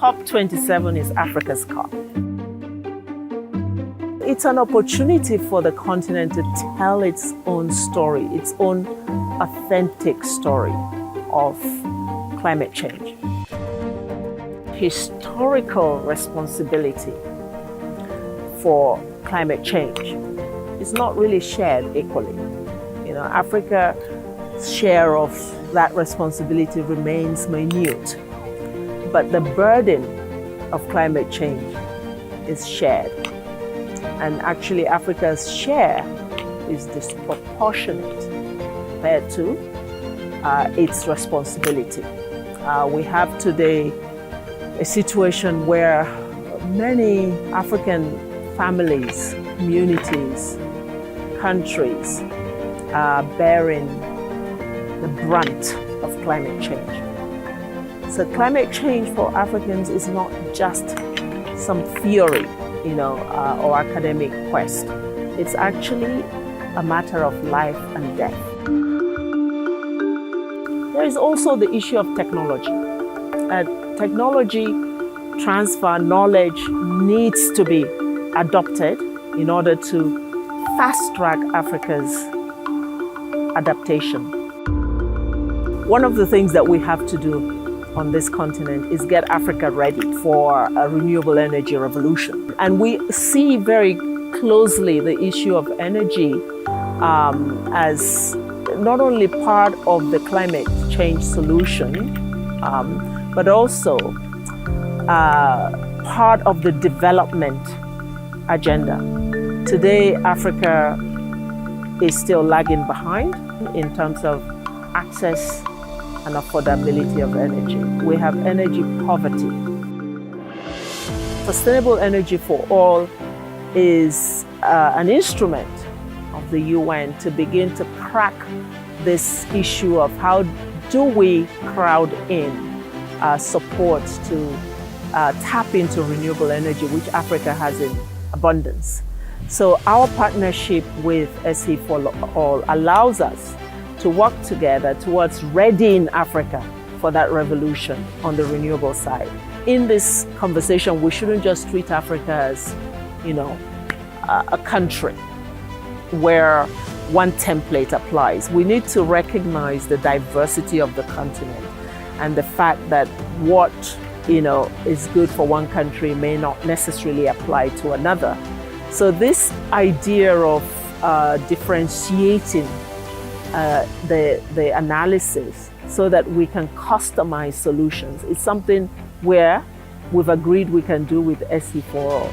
COP27 is Africa's COP. It's an opportunity for the continent to tell its own story, its own authentic story of climate change. Historical responsibility for climate change is not really shared equally. Africa's share of that responsibility remains minute, but the burden of climate change is shared. And actually, Africa's share is disproportionate compared to its responsibility. We have today a situation where many African families, communities, countries are bearing the brunt of climate change. So climate change for Africans is not just some theory, or academic quest. It's actually a matter of life and death. There is also the issue of technology. Technology transfer, knowledge needs to be adopted in order to fast-track Africa's adaptation. One of the things that we have to do on this continent is get Africa ready for a renewable energy revolution. And we see very closely the issue of energy as not only part of the climate change solution, but also part of the development agenda. Today, Africa is still lagging behind in terms of access and affordability of energy. We have energy poverty. Sustainable energy for all is an instrument of the UN to begin to crack this issue of how do we crowd in support to tap into renewable energy, which Africa has in abundance. So our partnership with SE for All allows us to work together towards readying Africa for that revolution on the renewable side. In this conversation, we shouldn't just treat Africa as, a country where one template applies. We need to recognize the diversity of the continent and the fact that what, is good for one country may not necessarily apply to another. So this idea of differentiating the analysis so that we can customize solutions is something where we've agreed we can do with SE for All.